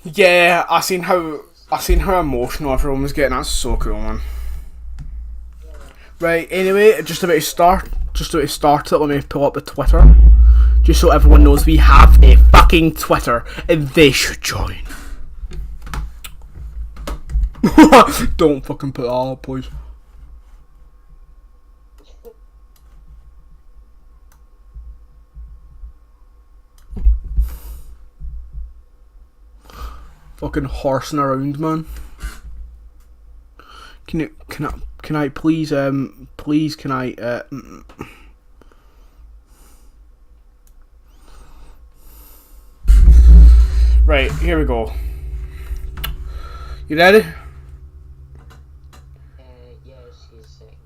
Yeah, I seen how emotional everyone was getting. That's so cool, man. Right. Anyway, just about to start it. Let me pull up the Twitter, just so everyone knows we have a fucking Twitter, and they should join. Don't fucking put that up, please. Fucking horsing around, man. Can I please can I Right, here we go. You ready? Yeah, she's saying.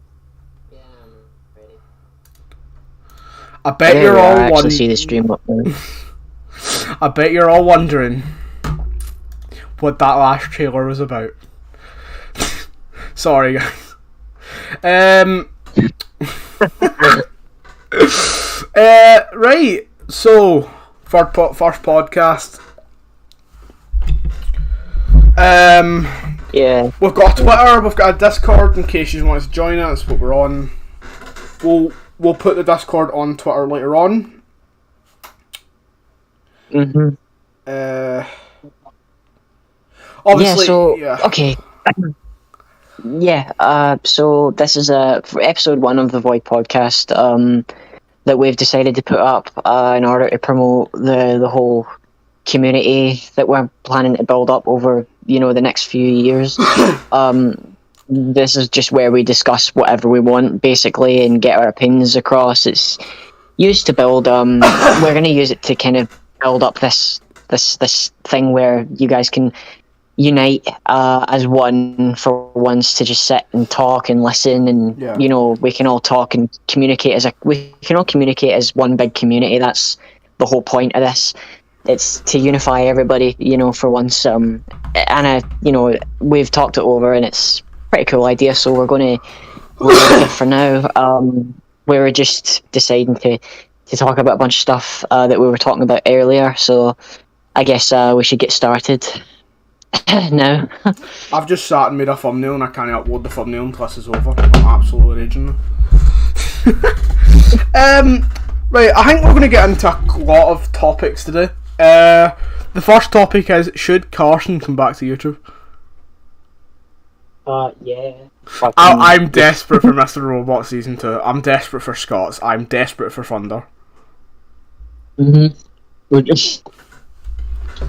Yeah, I'm ready. I bet There you're we are, all I actually wondering. see the stream up there. I bet you're all wondering what that last trailer was about. Sorry, guys. Right. So, first podcast. Yeah. We've got a Twitter. We've got a Discord in case you want to join us. That's what we're on. We'll put the Discord on Twitter later on. Mhm. Obviously, Yeah. So yeah. okay. Yeah. So this is for episode 1 of the Void podcast. That we've decided to put up in order to promote the whole community that we're planning to build up over the next few years. This is just where we discuss whatever we want basically and get our opinions across. It's used to build. We're going to use it to kind of build up this thing where you guys can unite as one for once to just sit and talk and listen, and Yeah. we can all talk and communicate as one big community. That's the whole point of this. It's to unify everybody, for once. And we've talked it over, and it's a pretty cool idea. So we're going to leave it for now. We were just deciding to talk about a bunch of stuff that we were talking about earlier. So I guess we should get started. No. I've just sat and made a thumbnail and I can't upload the thumbnail until this is over. I'm absolutely raging. Right, I think we're going to get into a lot of topics today. The first topic is, should Carson come back to YouTube? Yeah. I'm desperate for Mr. Robot Season 2. I'm desperate for Scots. I'm desperate for Thunder.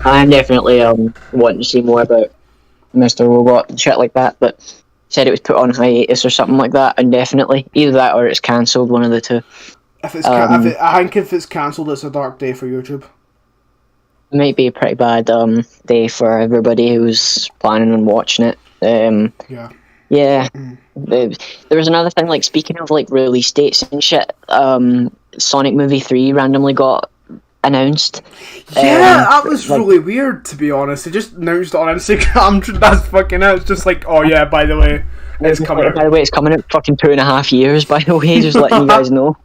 I'm definitely wanting to see more about Mr. Robot and shit like that, but said it was put on hiatus or something like that, and definitely either that or it's cancelled, one of the two. I think if it's cancelled, it's a dark day for YouTube. It might be a pretty bad day for everybody who's planning on watching it. Yeah. Yeah. There was another thing, like, speaking of like release dates and shit, Sonic Movie 3 randomly got announced. Yeah, that was really weird, to be honest. They just announced it on Instagram. That's fucking it. It's just like, oh yeah, by the way, it's coming out. By the way, it's coming out fucking 2.5 years, by the way, just letting you guys know.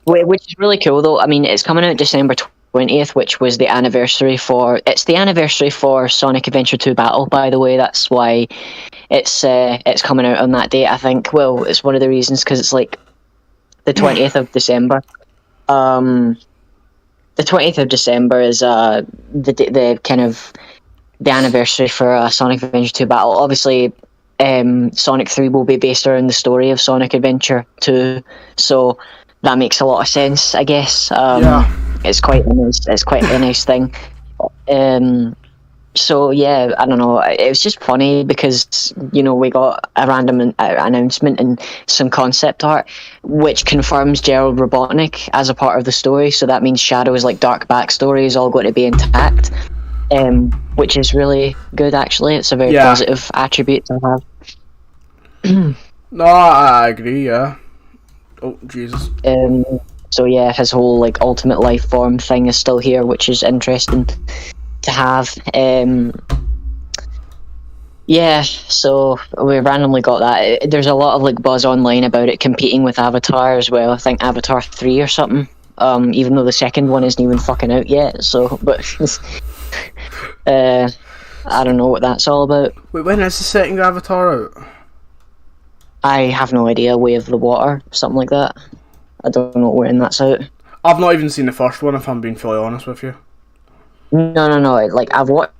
Which is really cool, though. I mean, it's coming out December 20th, which was the anniversary for... It's the anniversary for Sonic Adventure 2 Battle, by the way. That's why it's coming out on that date, I think. Well, it's one of the reasons, because it's like the 20th of December. The 20th of December is the kind of the anniversary for Sonic Adventure 2 Battle. Obviously, Sonic 3 will be based around the story of Sonic Adventure 2, so that makes a lot of sense, I guess. It's quite a nice thing. So yeah, I don't know. It was just funny because we got a random announcement and some concept art, which confirms Gerald Robotnik as a part of the story. So that means Shadow's like dark backstory is all going to be intact, which is really good. Actually, it's a very positive attribute to have. No, I agree. Yeah. Oh Jesus. So yeah, his whole like ultimate life form thing is still here, which is interesting to have. Yeah, so we randomly got that. There's a lot of like buzz online about it competing with Avatar as well. I think Avatar 3 or something. even though the second one isn't even fucking out yet. So, but I don't know what that's all about. Wait, when is the second Avatar out? I have no idea. Way of the Water, something like that. I don't know when that's out. I've not even seen the first one, if I'm being fully honest with you. No. Like, I've watched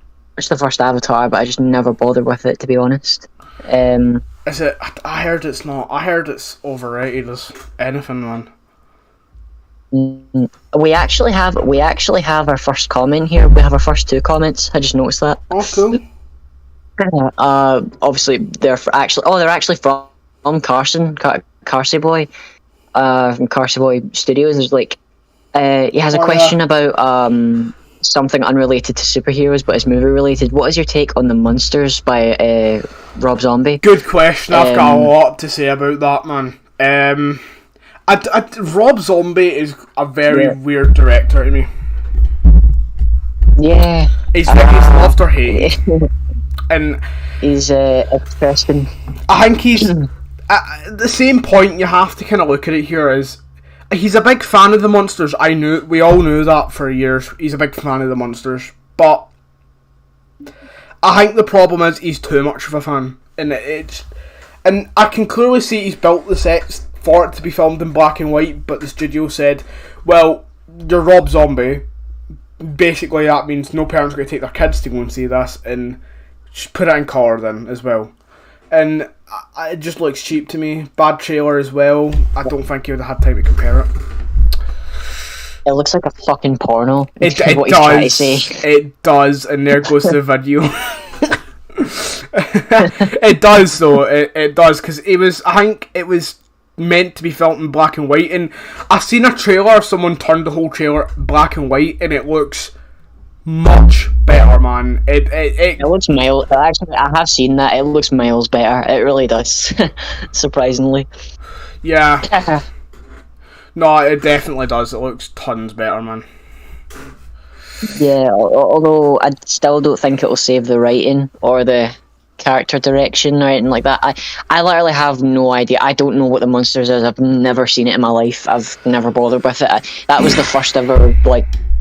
the first Avatar, but I just never bothered with it, to be honest. Is it? I heard it's not. I heard it's overrated as anything, man. We actually have our first comment here. We have our first 2 comments. I just noticed that. Oh, cool. Obviously they're actually from Carson, Carsey Boy, from Carsey Boy Studios. There's like, he has a question about something unrelated to superheroes, but it's movie related. What is your take on The Munsters by Rob Zombie? Good question. I've got a lot to say about that, man. Rob Zombie is a very weird director to me. Yeah. He's loved or hated. And he's interesting. I think he's at the same point. You have to kind of look at it here as he's a big fan of the Munsters. We all knew that for years. He's a big fan of the Munsters, but I think the problem is he's too much of a fan, and I can clearly see he's built the sets for it to be filmed in black and white, but the studio said, well, you're Rob Zombie, basically that means no parents are going to take their kids to go and see this, and just put it in colour then as well. And it just looks cheap to me. Bad trailer as well. I don't think he would have had time to compare it. It looks like a fucking porno. It does. It does, and there goes the video. It does though. It does, because I think it was meant to be filmed in black and white, and I've seen a trailer. Someone turned the whole trailer black and white, and it looks much better, man. It looks miles. Actually, I have seen that. It looks miles better. It really does. Surprisingly. Yeah. No, it definitely does. It looks tons better, man. Yeah, although I still don't think it will save the writing or the character direction or anything like that. I literally have no idea. I don't know what The Munsters is. I've never seen it in my life. I've never bothered with it. That was the first ever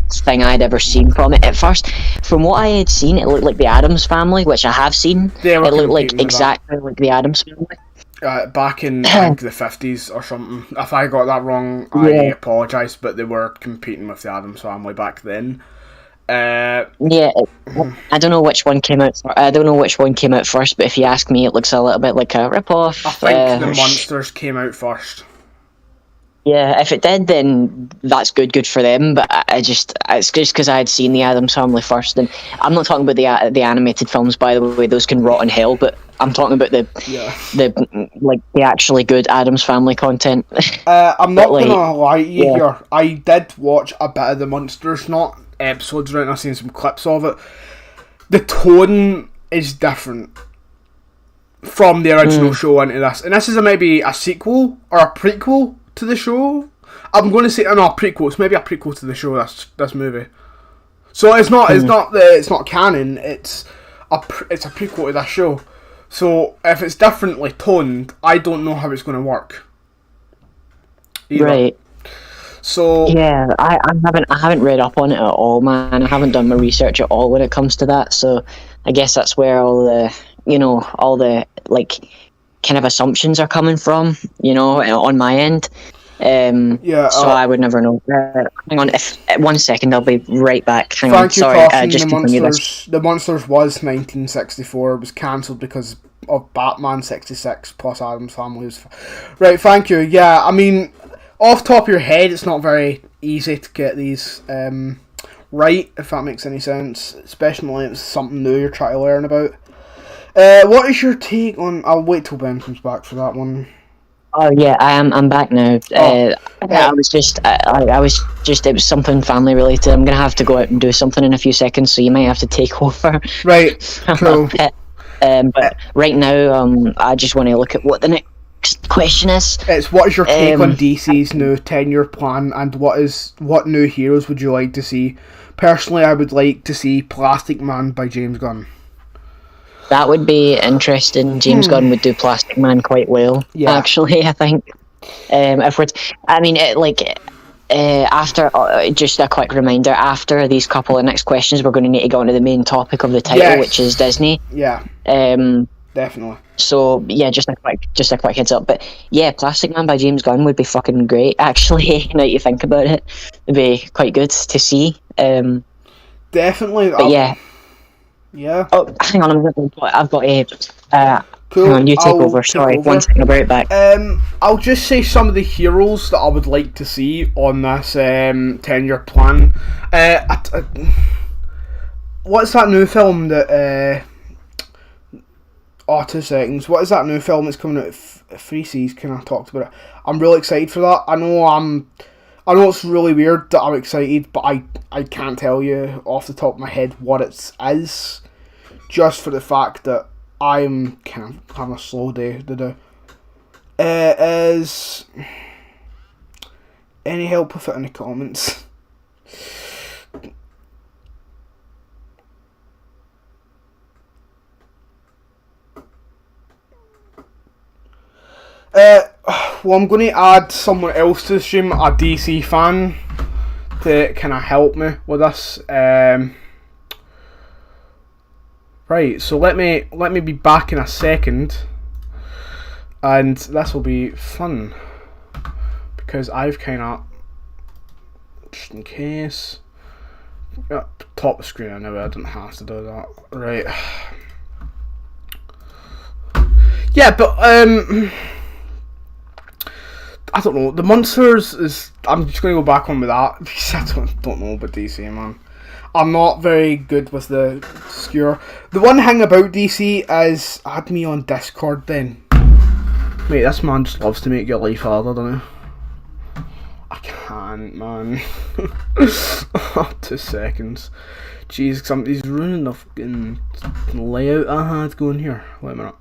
thing I'd ever seen from it. At first, from what I had seen, it looked like the Addams Family, which I have seen. It looked like exactly like the Addams Family. Back in I think the 50s or something. If I got that wrong, I apologise, but they were competing with the Addams Family back then. I don't know which one came out. I don't know which one came out first, but if you ask me, it looks a little bit like a rip-off. I think The Munsters came out first. Yeah, if it did, then that's good for them. But it's just because I had seen the Addams Family first, and I'm not talking about the animated films, by the way. Those can rot in hell. But I'm talking about the actually good Addams Family content. I'm not gonna lie to you here. I did watch a bit of The Munsters, not episodes, right? I've seen some clips of it. The tone is different from the original show into this, and this is maybe a sequel or a prequel to the show. I'm going to say a prequel. It's maybe a prequel to the show. This movie. So it's not canon. It's a prequel to that show. So if it's differently toned, I don't know how it's going to work. Either. Right. So yeah, I haven't read up on it at all, man. I haven't done my research at all when it comes to that. So I guess that's where all the kind of assumptions are coming from, on my end. So I would never know. Hang on, 1 second, I'll be right back. Hang on, sorry. Just continue this. The Munsters was 1964. It was cancelled because of Batman 66 plus Addams Family. Right, thank you. Yeah, I mean, off the top of your head, it's not very easy to get these right, if that makes any sense. Especially when it's something new you're trying to learn about. What is your take on... I'll wait till Ben comes back for that one. Oh yeah, I'm back now. I was just it was something family related. I'm gonna have to go out and do something in a few seconds, so you might have to take over. Right, cool. But right now, I just want to look at what the next question is. It's what is your take on DC's new 10-year plan, and what new heroes would you like to see? Personally, I would like to see Plastic Man by James Gunn. That would be interesting. James Gunn would do Plastic Man quite well, actually, I think. After, just a quick reminder, after these couple of next questions, we're going to need to go on to the main topic of the title, which is Disney. Yeah. Definitely. So yeah, just a quick heads up. But yeah, Plastic Man by James Gunn would be fucking great. Actually, now you think about it, it'd be quite good to see. Definitely. But yeah. Oh, hang on, I've got a. Cool. Hang on, you take over. Sorry, 1 second. I'll be right back. I'll just say some of the heroes that I would like to see on this 10-year plan. What's that new film that? 2 seconds. What is that new film that's coming out? Free Seas. Can I talk about it? I'm really excited for that. I know it's really weird that I'm excited, but I can't tell you off the top of my head what it is, just for the fact that I'm kind of having a slow day to do. Is any help with it in the comments? Well, I'm going to add someone else to the stream, a DC fan, to kind of help me with this. Right, so let me be back in a second, and this will be fun because I've kind of, just in case, top of screen. I know I didn't have to do that. Right. Yeah, but I don't know. The Monsters is. I'm just going to go back on with that because I don't know about DC, man. I'm not very good with the skewer. The one thing about DC is add me on Discord then. Mate, this man just loves to make your life harder, doesn't he? I can't, man. 2 seconds. Jeez, somebody's ruining the fucking layout I had going here. Wait a minute.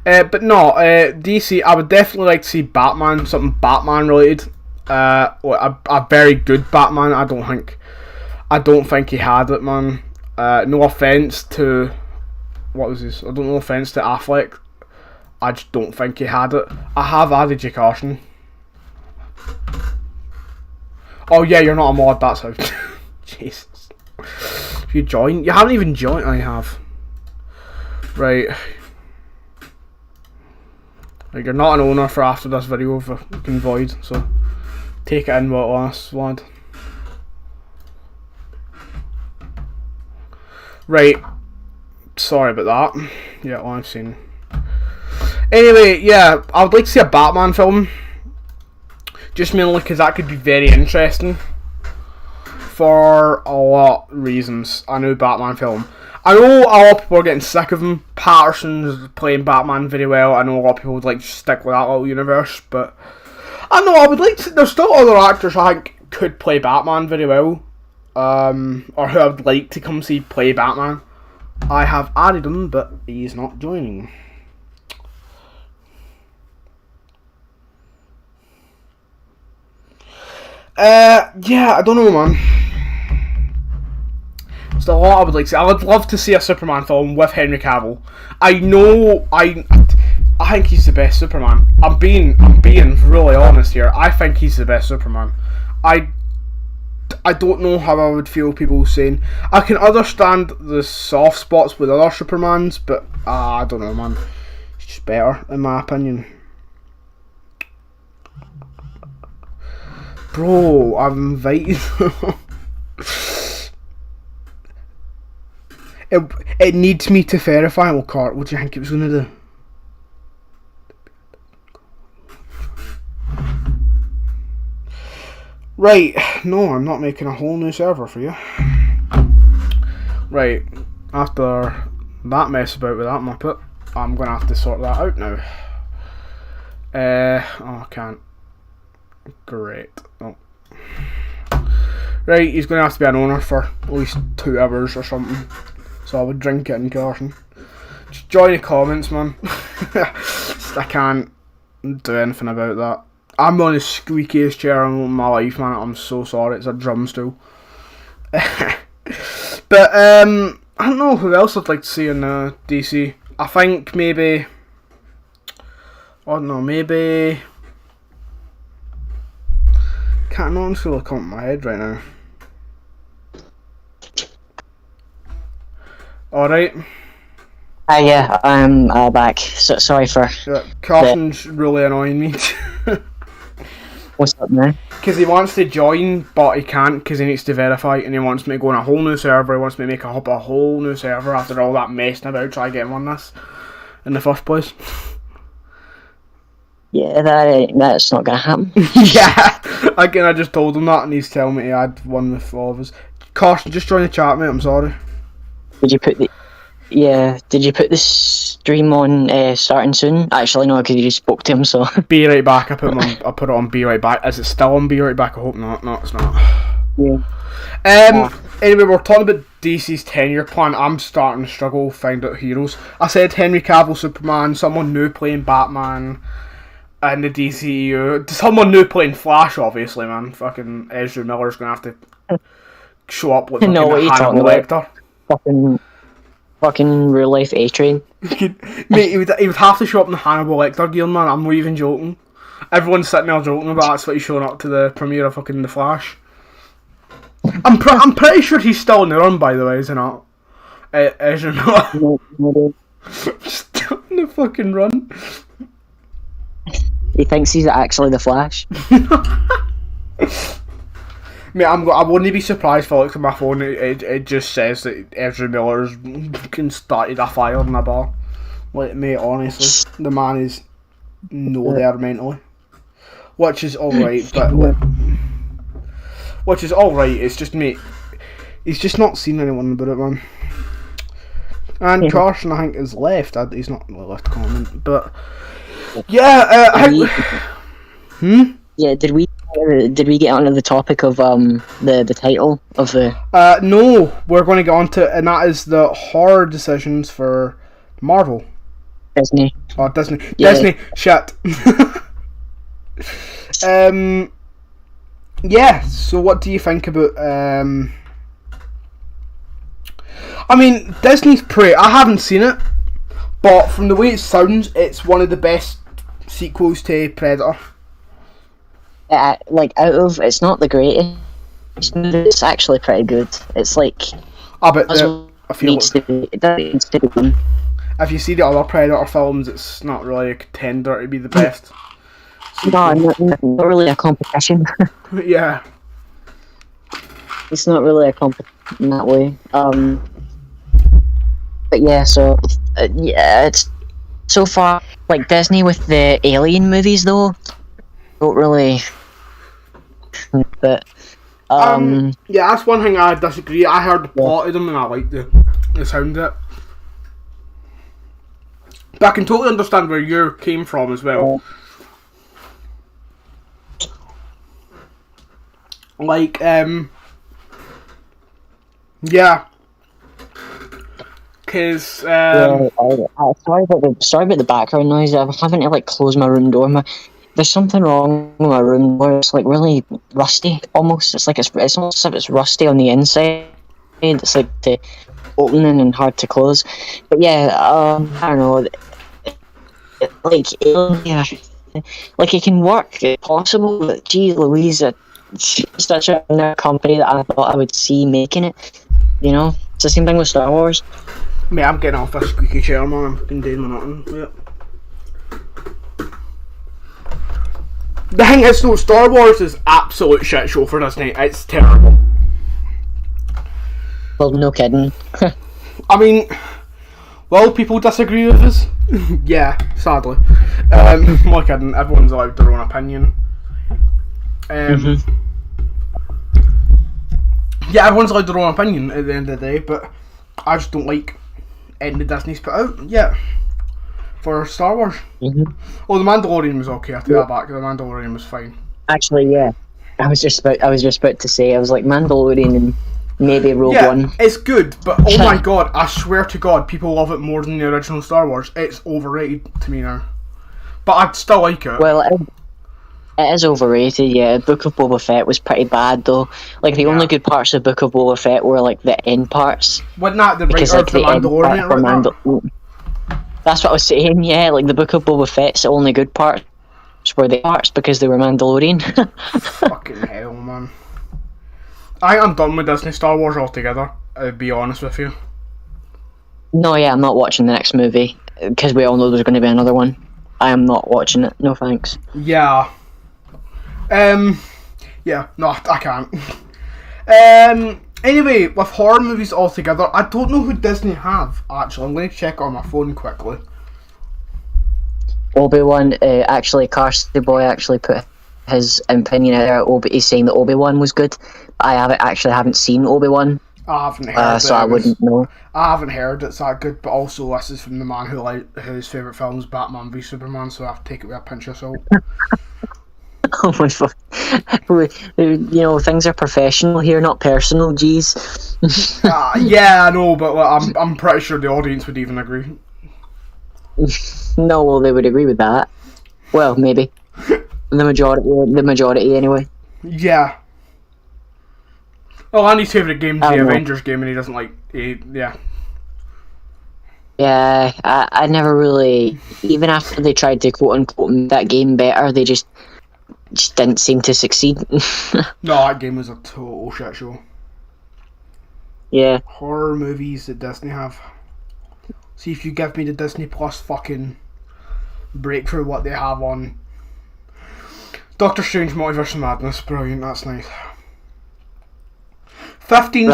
But no, DC, I would definitely like to see Batman, something Batman related. A very good Batman. I don't think he had it, man. No offense to no offense to Affleck. I just don't think he had it. I have added you, Carson. Oh yeah, you're not a mod. That's how. Jesus. If you join, you haven't even joined. I have. Right. Like, you're not an owner for after this video of a fucking void, so take it in what it lasts, lad. Right. Sorry about that. Yeah, well, I've seen. Anyway, yeah, I would like to see a Batman film. Just mainly because that could be very interesting. For a lot of reasons. A new Batman film. I know a lot of people are getting sick of him. Patterson's playing Batman very well. I know a lot of people would like to stick with that little universe, but I don't know, I would like to. There's still other actors I think could play Batman very well, or who I would like to come see play Batman. I have added him, but he's not joining. Yeah, I don't know, man. There's a lot I would like to see. I would love to see a Superman film with Henry Cavill. I think he's the best Superman. I'm being really honest here. I think he's the best Superman. I don't know how I would feel people saying. I can understand the soft spots with other Supermans, but I don't know, man. He's just better, in my opinion. Bro, I've invited. It needs me to verify. Well, Cart, what do you think it was going to do? Right, no, I'm not making a whole new server for you. Right, after that mess about with that Muppet, I'm going to have to sort that out now. Oh, I can't. Great. Oh. Right, he's going to have to be an owner for at least 2 hours or something. So I would drink it in Carson. Just join the comments, man. I can't do anything about that. I'm on the squeakiest chair in my life, man. I'm so sorry. It's a drum stool. But I don't know who else I'd like to see in DC. I think maybe. I don't know. Maybe. can't honestly come up in my head right now. Alright. Yeah, I'm back. So, sorry for... Yeah, Carson's really annoying me. What's up now? Because he wants to join, but he can't because he needs to verify, and he wants me to go on a whole new server. He wants me to make a whole new server after all that messing about trying to get him on this in the first place. Yeah, that's not gonna happen. Yeah, again, I just told him that, and he's telling me he had one with all of us. Carson, just join the chat, mate. I'm sorry. Did you put the stream on starting soon? Actually, no, because you just spoke to him, so... Be right back. I put it on Be Right Back. Is it still on Be Right Back? I hope not. No, it's not. Yeah. Anyway, we're talking about DC's 10-year plan. I'm starting to struggle to find out heroes. I said Henry Cavill Superman, someone new playing Batman, and the DCEU. Someone new playing Flash, obviously, man. Fucking Ezra Miller's going to have to show up with No, what are you talking Hannibal Lecter. Fucking real life A-Train. Mate, he would have to show up in the Hannibal Lecter gear, man. I'm not even joking. Everyone's sitting there joking about that's what he's showing up to the premiere of fucking The Flash. I'm pretty sure he's still in the run, by the way, isn't it? Ezra Miller. No. Still in the fucking run. He thinks he's actually the Flash. Mate, I wouldn't be surprised if I looked at my phone. It just says that Ezra Miller's started a fire in a bar. Like, mate, honestly, the man is there mentally, which is alright. But which is alright. It's just, mate, he's just not seen anyone about it, man. And Carson, I think, is left. He's not really left a comment, but yeah. Yeah, did we get onto the topic of the title of the... No, we're going to get on to, and that is the horror decisions for Marvel. Disney. Oh, Disney. Yeah. Disney, shit. Yeah, so what do you think about... I mean, Disney's Prey, I haven't seen it, but from the way it sounds, it's one of the best sequels to Predator. It's not the greatest, it's actually pretty good. It's like... But I feel it needs to be done. If you see the other Predator films, it's not really a contender to be the best. No, not really a competition. Yeah. It's not really a competition in that way. But yeah, so... it's... So far, like Disney with the Alien movies, though, don't really... But... yeah, that's one thing I disagree. I heard the plot of them and I liked the sound of it. But I can totally understand where you came from as well. Like, yeah. Because, sorry about the background noise. I'm having to, like, close my room door. There's something wrong with my room where it's, like, really rusty, almost. It's like it's almost as if it's rusty on the inside. It's, like, the opening and hard to close. But, yeah, I don't know. Like, yeah. Like, it can work. It's possible, but, gee Louise, it's such a company that I thought I would see making it. You know? It's the same thing with Star Wars. Mate, I'm getting off this squeaky chair, man. I'm fucking doing nothing. Yep. The thing is, though, Star Wars is absolute shit show for Disney. It's terrible. Well, no kidding. I mean, will people disagree with us? Yeah, sadly. No kidding. Everyone's allowed their own opinion. Yeah, everyone's allowed their own opinion at the end of the day, but I just don't like anything Disney's put out yet for Star Wars. Oh, The Mandalorian was okay. I take that back. The Mandalorian was fine. Actually, yeah. I was just about to say. I was like Mandalorian and maybe Rogue One. It's good, but oh my god! I swear to God, people love it more than the original Star Wars. It's overrated to me now, but I'd still like it. Well, it is overrated. Yeah, Book of Boba Fett was pretty bad though. Like the only good parts of Book of Boba Fett were like the end parts. Wasn't that the writer of The Mandalorian? That's what I was saying. Yeah, like the Book of Boba Fett's the only good part. were the parts because they were Mandalorian. Fucking hell, man. I'm done with Disney Star Wars altogether, I'll be honest with you. No, yeah, I'm not watching the next movie because we all know there's going to be another one. I am not watching it. No thanks. Yeah. Yeah, no, I can't. Anyway, with horror movies altogether, I don't know who Disney have, actually. I'm going to check on my phone quickly. Obi-Wan, actually, Carsty Boy actually put his opinion out there. He's saying that Obi-Wan was good. I haven't seen Obi-Wan. I haven't heard so I wouldn't know. I haven't heard it's that good, but also this is from the man whose favourite film is Batman v Superman, so I have to take it with a pinch of salt. Oh my fuck. Things are professional here, not personal, jeez. Yeah, I know, but I'm pretty sure the audience would even agree. No, well, they would agree with that. Well, maybe. The majority anyway. Yeah. Well, Andy's favourite game is the Avengers game, and he doesn't like yeah. Yeah, I never really, even after they tried to quote-unquote make that game better, they just didn't seem to succeed. No, that game was a total shit show. Yeah. Horror movies that Disney have. See if you give me the Disney Plus fucking breakthrough what they have on. Doctor Strange Multiverse of Madness, brilliant, that's nice. 15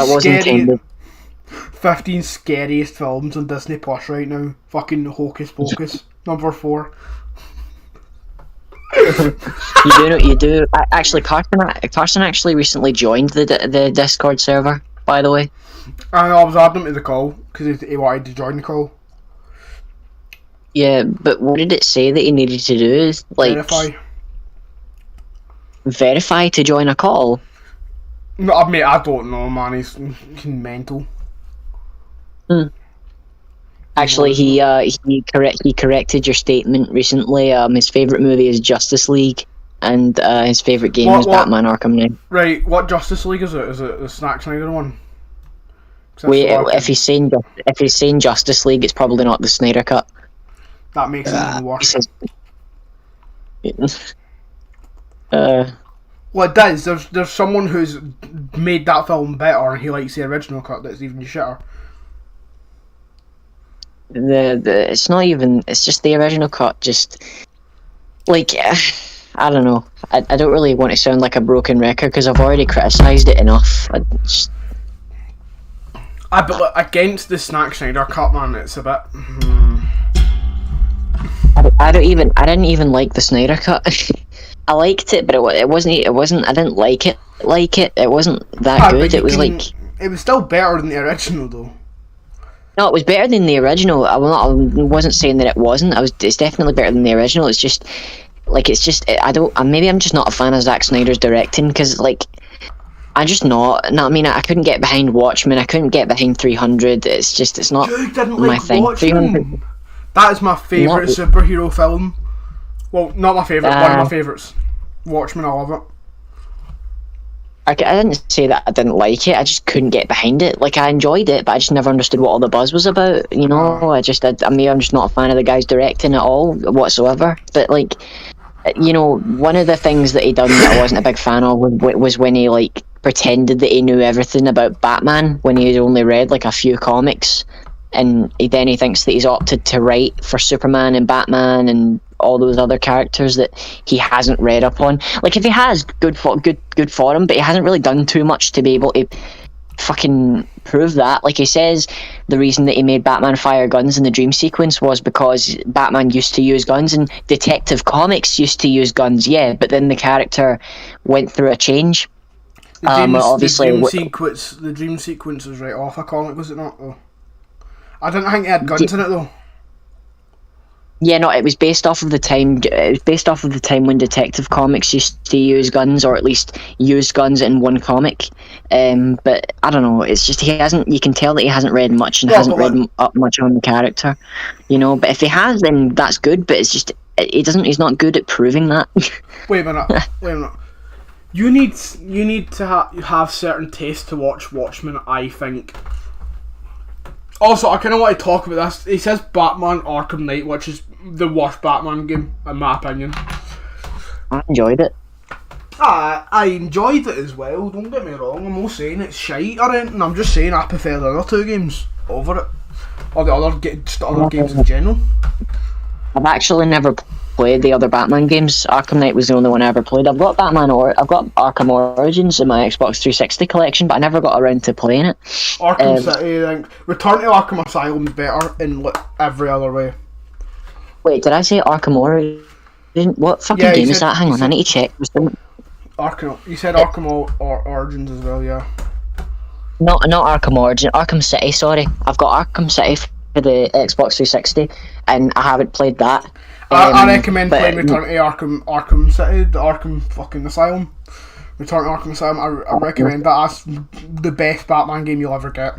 scariest films on Disney Plus right now. Fucking Hocus Pocus, number 4. You do. Actually, Carson actually recently joined the Discord server, by the way. I was adding him to the call, because he wanted to join the call. Yeah, but what did it say that he needed to do? Verify to join a call? No, I mean, I don't know, man. He's mental. Actually, he corrected your statement recently. His favourite movie is Justice League, and his favourite game is Batman Arkham Knight. Right, what Justice League is it? Is it the Zack Snyder one? Wait, if he's saying Justice League, it's probably not the Snyder Cut. That makes it even worse. Well, it does. There's someone who's made that film better, and he likes the original cut that's even shitter. It's not even. It's just the original cut. Just like I don't know. I don't really want to sound like a broken record because I've already criticised it enough. But look, against the Zack Snyder cut, man, it's a bit. I didn't even like the Snyder cut. I liked it, but it wasn't. I didn't like it. It wasn't that good. It was it was still better than the original, though. No, it was better than the original. I wasn't saying that it wasn't. It's definitely better than the original. It's just I don't. Maybe I'm just not a fan of Zack Snyder's directing because I'm just not. No, I mean, I couldn't get behind Watchmen. I couldn't get behind 300. It's not my thing. Watchmen. 300. That is my favourite superhero film. Well, not my favourite, one of my favourites. Watchmen, I love it. I didn't say that I didn't like it, I just couldn't get behind it. Like, I enjoyed it, but I just never understood what all the buzz was about, you know? I'm just not a fan of the guys directing at all, whatsoever. But, one of the things that he done that I wasn't a big fan of was when he, pretended that he knew everything about Batman when he had only read, a few comics. And then he thinks that he's opted to write for Superman and Batman and all those other characters that he hasn't read up on. If he has, good for him, but he hasn't really done too much to be able to fucking prove that. He says the reason that he made Batman fire guns in the dream sequence was because Batman used to use guns and Detective Comics used to use guns, yeah, but then the character went through a change. The dream sequence was right off a comic, was it not, though? I didn't think he had guns in it, though. Yeah, no, it was based off of the time. It was based off of the time when Detective Comics used to use guns, or at least used guns in one comic. But I don't know. It's just he hasn't. You can tell that he hasn't read much and hasn't read up much on the character. But if he has, then that's good. But it's just he doesn't. He's not good at proving that. Wait a minute. You need to have certain taste to watch Watchmen, I think. Also, I kind of want to talk about this. He says Batman Arkham Knight, which is the worst Batman game, in my opinion. I enjoyed it. I enjoyed it as well, don't get me wrong. I'm not saying it's shite or anything, I'm just saying I prefer the other two games over it. Or the other games in general. I've actually never played the other Batman games. Arkham Knight was the only one I ever played. I've got Arkham Origins in my Xbox 360 collection, but I never got around to playing it. Arkham City, I think. Return to Arkham Asylum's better in every other way. Wait, did I say Arkham Origins? What fucking game is that? Hang on, I need to check. Arkham. You said Arkham Origins as well, yeah. Not Arkham Origins. Arkham City. Sorry, I've got Arkham City for the Xbox 360, and I haven't played that. I recommend playing Return to Arkham City, the Arkham fucking Asylum. Return to Arkham Asylum. I recommend that. That's the best Batman game you'll ever get.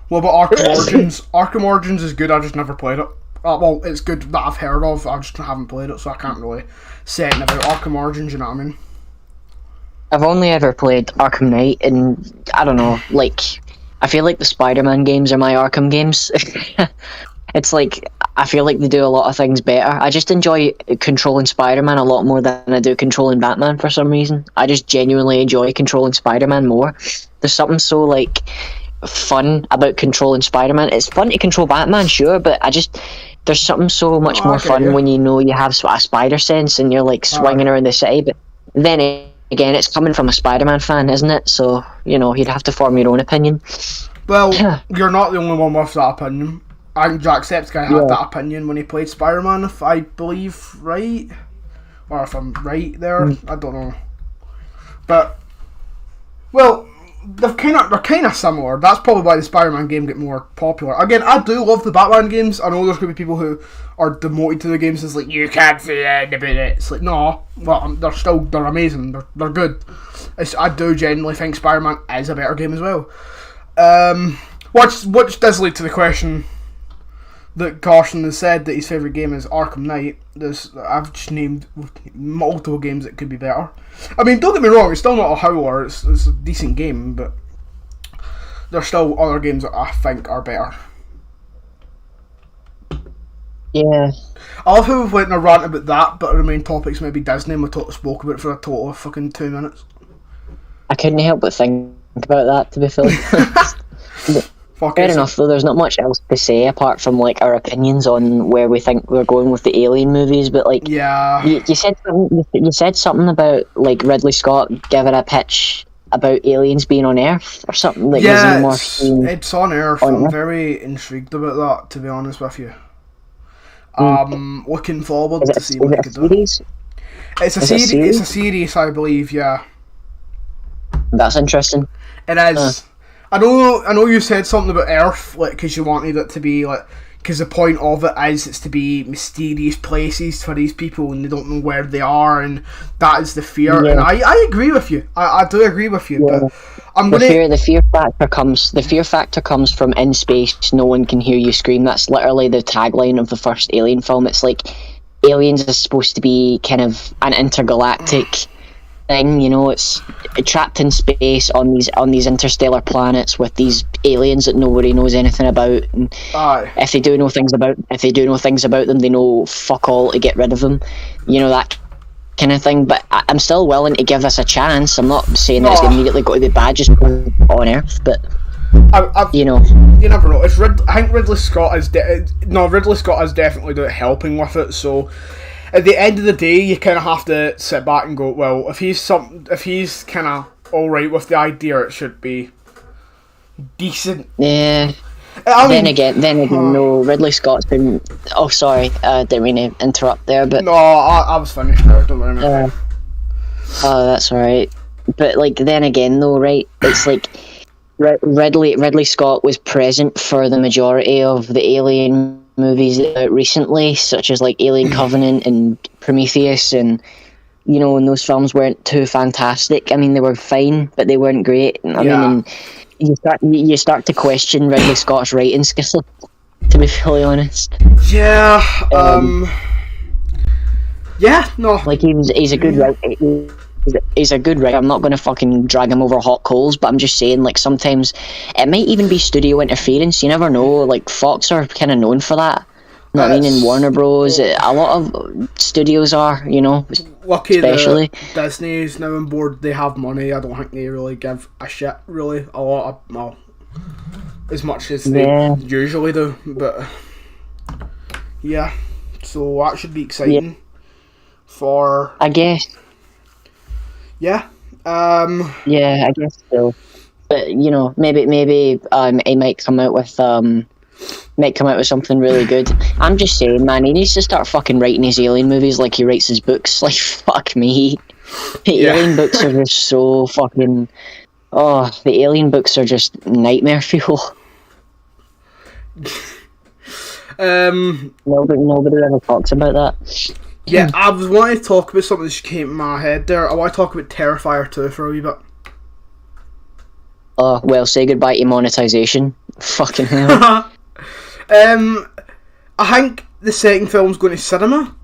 What about Arkham Origins? Arkham Origins is good. I just never played it. Well, it's good that I've heard of. I just haven't played it, so I can't really say anything about Arkham Origins. You know what I mean? I've only ever played Arkham Knight, and I don't know, like, I feel like the Spider-Man games are my Arkham games. It's like, I feel like they do a lot of things better. I just enjoy controlling Spider-Man a lot more than I do controlling Batman for some reason. I just genuinely enjoy controlling Spider-Man more. There's something so, like, fun about controlling Spider-Man. It's fun to control Batman, sure, but there's something so much more fun when you know you have a spider sense and you're, like, swinging around the city, but then again, it's coming from a Spider-Man fan, isn't it? So, you know, you'd have to form your own opinion. Well, you're not the only one with that opinion. I think Jacksepticeye had that opinion when he played Spider-Man, if I believe right. Or if I'm right there, I don't know. But, well, they're kind of similar. That's probably why the Spider-Man game get more popular. Again, I do love the Batman games. I know there's going to be people who are demoted to the games. It's like, you can't say anything about it. It's like, no, well, they're amazing. They're good. I do genuinely think Spider-Man is a better game as well. Which does lead to the question that Carson has said that his favourite game is Arkham Knight. I've just named multiple games that could be better. I mean, don't get me wrong, it's still not a howler, it's a decent game, but there's still other games that I think are better. Yeah. I love how we've went on a rant about that, but our main topic's maybe Disney, and we spoke about it for a total of fucking 2 minutes. I couldn't help but think about that, to be fair. Fair enough, though, there's not much else to say apart from, like, our opinions on where we think we're going with the Alien movies, but, like, yeah. you said something about, like, Ridley Scott giving a pitch about aliens being on Earth or something. Like, yeah, it's on Earth. I'm very intrigued about that, to be honest with you. Looking forward to see what they could do. It's a series, I believe, yeah. That's interesting. It is. I know you said something about Earth, like, because you wanted it to be, like, because the point of it is it's to be mysterious places for these people and they don't know where they are, and that is the fear. Yeah. And I agree with you. I do agree with you, yeah. But the fear factor comes from in space, no one can hear you scream. That's literally the tagline of the first Alien film. It's like aliens is supposed to be kind of an intergalactic thing, you know, it's trapped in space on these interstellar planets with these aliens that nobody knows anything about, and if they do know things about them, they know fuck all to get rid of them, you know, that kind of thing. But I'm still willing to give this a chance. I'm not saying that it's immediately got to be bad just on Earth, but you know, you never know. I think Ridley Scott is definitely helping with it, so at the end of the day, you kind of have to sit back and go, well, if he's kind of all right with the idea, it should be decent. Yeah. Then again, no. Ridley Scott's been. Oh, sorry, didn't mean to interrupt there, but no, I was finished there. Don't worry about it. Oh, that's alright. But like, then again, though, right? It's like Ridley Scott was present for the majority of the Alien movies recently, such as like Alien Covenant and Prometheus, and you know, and those films weren't too fantastic. I mean, they were fine, but they weren't great. I mean, you start to question Ridley Scott's writing skill, to be fully honest. Yeah. Yeah. No. Like he's a good writer. He's a good writer. I'm not going to fucking drag him over hot coals, but I'm just saying, like, sometimes it might even be studio interference. You never know. Like, Fox are kind of known for that. You know what I mean? And Warner Bros. A lot of studios are, you know. lucky especially. that Disney's now on board. They have money. I don't think they really give a shit, really. A lot of, well, as much as they usually do. But, yeah. So that should be exciting for... I guess. Yeah. Yeah, I guess so. But, you know, maybe he might come out with something really good. I'm just saying, man, he needs to start fucking writing his Alien movies like he writes his books. Like, fuck me. The Alien books are just so fucking... Oh, the Alien books are just nightmare fuel. Nobody ever talks about that. Yeah, I was wanting to talk about something that just came to my head there. I want to talk about Terrifier 2 for a wee bit. Oh, well, say goodbye to monetization. Fucking hell. I think the second film's going to cinema.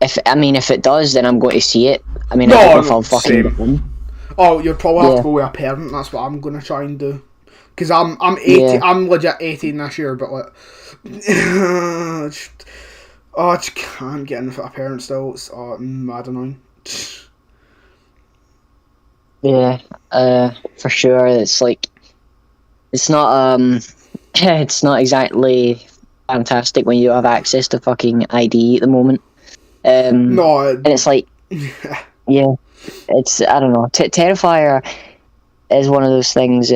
If it does, then I'm going to see it. I mean, I don't know if I'll fucking get in. Oh, you'll probably have to go with a parent. That's what I'm going to try and do. Because I'm 18. I'm legit 18 this year, but like, I just can't get in with a parent still. It's mad annoying. Yeah, for sure. It's like, it's not it's not exactly fantastic when you have access to fucking ID at the moment. No, and it's like, yeah, it's, I don't know. Terrifier is one of those things.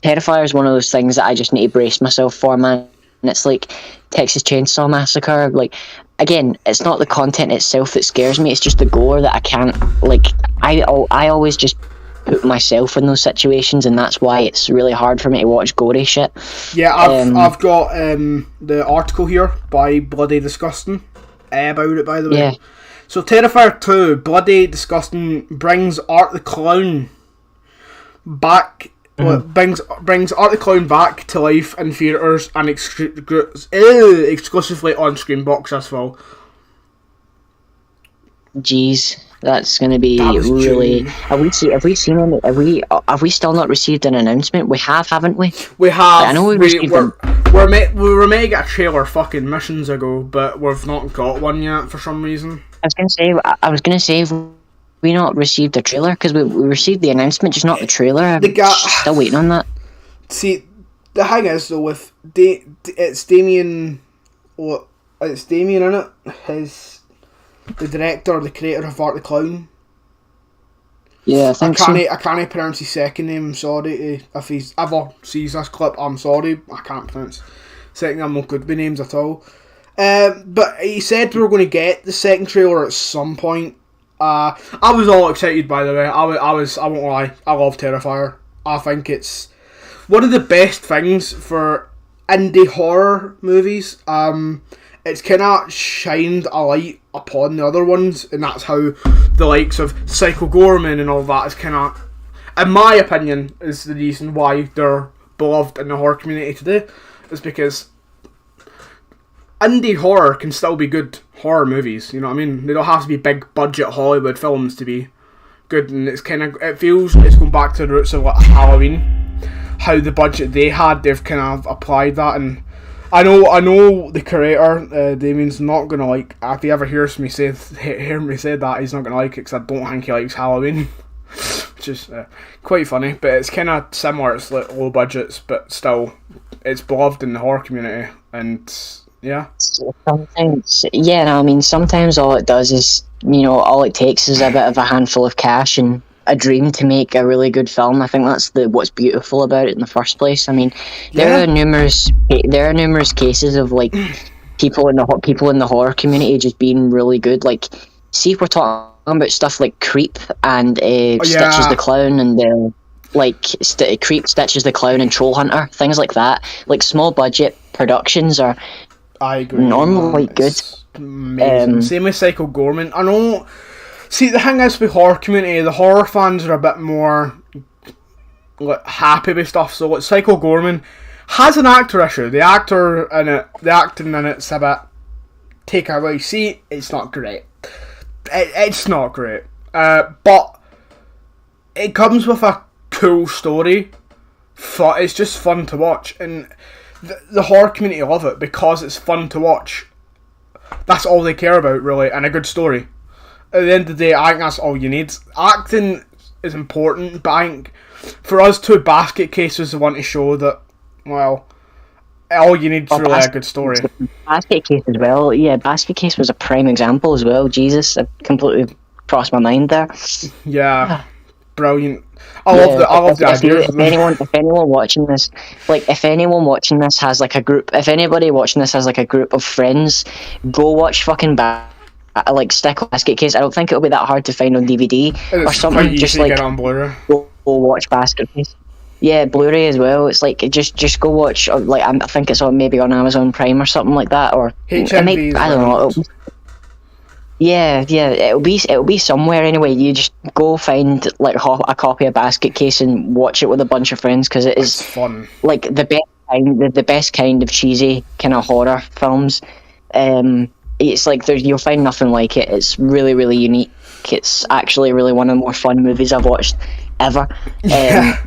Terrifier is one of those things that I just need to brace myself for, man. And it's like Texas Chainsaw Massacre. Like, again, it's not the content itself that scares me. It's just the gore that I can't, like, I always just put myself in those situations, and that's why it's really hard for me to watch gory shit. Yeah, I've got the article here by Bloody Disgusting about it, by the way. Yeah. So Terrifier 2, Bloody Disgusting brings Art the Clown back. Brings Art the Clown back to life in theatres and exclusively on Screambox this fall. Jeez, that's going to be really. June. Have we seen any? Have we still not received an announcement? We have, haven't we? We have. I know we received we were meant to get a trailer fucking missions ago, but we've not got one yet for some reason. I was gonna say. Have we not received a trailer? Because we received the announcement, just not the trailer. I'm still waiting on that. See, the thing is though, with it's Damien. What? It's Damien in it. The director, the creator of Art the Clown. Yeah, I think I can't pronounce his second name. I'm sorry if he's ever sees this clip. I'm sorry, I can't pronounce second name. I'm not good with names at all. But he said we were going to get the second trailer at some point. I was all excited, by the way. I won't lie. I love Terrifier. I think it's one of the best things for indie horror movies. It's kind of shined a light upon the other ones, and that's how the likes of Psycho Gorman and all that is kind of, in my opinion, is the reason why they're beloved in the horror community today. Is because indie horror can still be good horror movies, you know what I mean? They don't have to be big budget Hollywood films to be good, and it's going back to the roots of like Halloween, how the budget they had, they've kind of applied that. And I know the creator, Damien's not gonna like, if he ever hear me say that, he's not gonna like it, because I don't think he likes Halloween. Which is quite funny, but it's kind of similar. It's like low budgets, but still it's beloved in the horror community. And yeah. Sometimes, I mean, sometimes all it does is, all it takes is a bit of a handful of cash and a dream to make a really good film. I think that's what's beautiful about it in the first place. I mean, there are numerous cases of like people in the horror community just being really good. Like, see if we're talking about stuff like Creep and Stitches the Clown and Creep, Stitches the Clown and Troll Hunter, things like that. Like, small budget productions are, I agree, normally good. Amazing. Same with Psycho Gorman. I know. See, the thing is with horror community, the horror fans are a bit more like happy with stuff. So, like, Psycho Gorman has an actor issue. The acting in it's a bit take away. See, it's not great. It's not great. But it comes with a cool story. It's just fun to watch, and the horror community love it because it's fun to watch. That's all they care about, really, and a good story. At the end of the day, I think that's all you need. Acting is important, but I think for us two, Basket Case was the one to show that, well, all you need is really a good story. Basket Case as well. Yeah, Basket Case was a prime example as well. Jesus, I completely crossed my mind there. Yeah, brilliant. I love the idea. If anyone watching this, if anyone watching this has like a group, if anybody watching this has like a group of friends, go watch fucking stick with Basket Case. I don't think it'll be that hard to find on DVD or something. Just like get on Blu-ray. Go watch Basket Case. Yeah, Blu-ray as well. It's like just go watch. I think it's maybe on Amazon Prime or something like that, or HMV. I don't know. Yeah, it'll be somewhere anyway. You just go find like a copy of Basket Case and watch it with a bunch of friends, because it's fun. Like the best kind of cheesy kind of horror films. It's like you'll find nothing like it. It's really, really unique. It's actually really one of the more fun movies I've watched ever.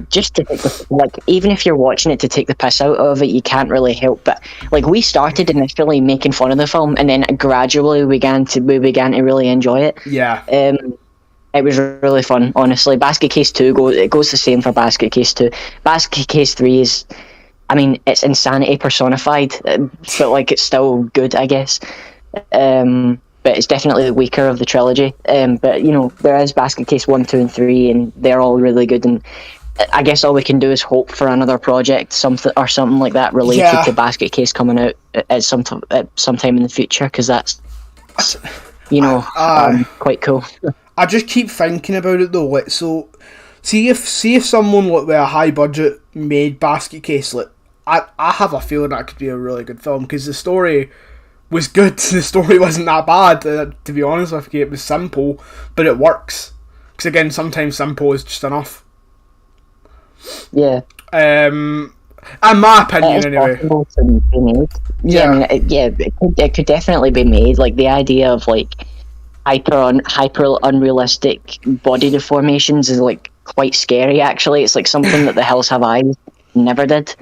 Just to even if you're watching it to take the piss out of it, you can't really help but we started initially making fun of the film, and then gradually we began to really enjoy it. Yeah. It was really fun, honestly. Basket Case 2 goes the same for Basket Case 2. Basket Case 3 is, I mean, it's insanity personified, but it's still good, I guess. But it's definitely the weaker of the trilogy. But there is Basket Case 1, 2, and 3, and they're all really good. And I guess all we can do is hope for another project, something like that related to Basket Case coming out at sometime in the future, because that's quite cool. I just keep thinking about it though. So, see if someone with a high budget made Basket Case, I have a feeling that could be a really good film, because the story was good. The story wasn't that bad, to be honest with you. It was simple, but it works. Because again, sometimes simple is just enough. Yeah. In my opinion, anyway. To be made. Yeah, I mean, it could definitely be made. The idea of hyper unrealistic body deformations is quite scary. Actually, it's something that The Hills Have Eyes never did.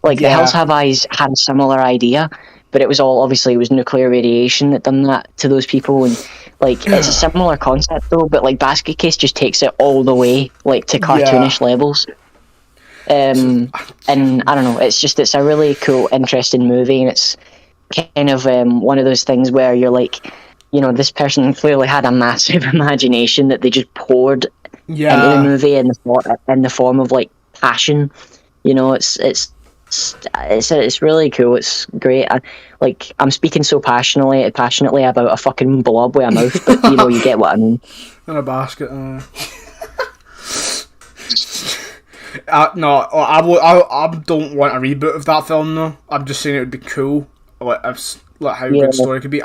The Hills Have Eyes had a similar idea, but it was nuclear radiation that done that to those people, and it's a similar concept though. But Basket Case just takes it all the way to cartoonish levels. And I don't know, it's a really cool, interesting movie, and it's kind of one of those things where you're this person clearly had a massive imagination that they just poured into the movie in the form of passion. It's really cool. It's great. I'm speaking so passionately about a fucking blob with a mouth, but you get what I mean. In a basket. No, I don't want a reboot of that film though. I'm just saying it would be cool. How good a story could be.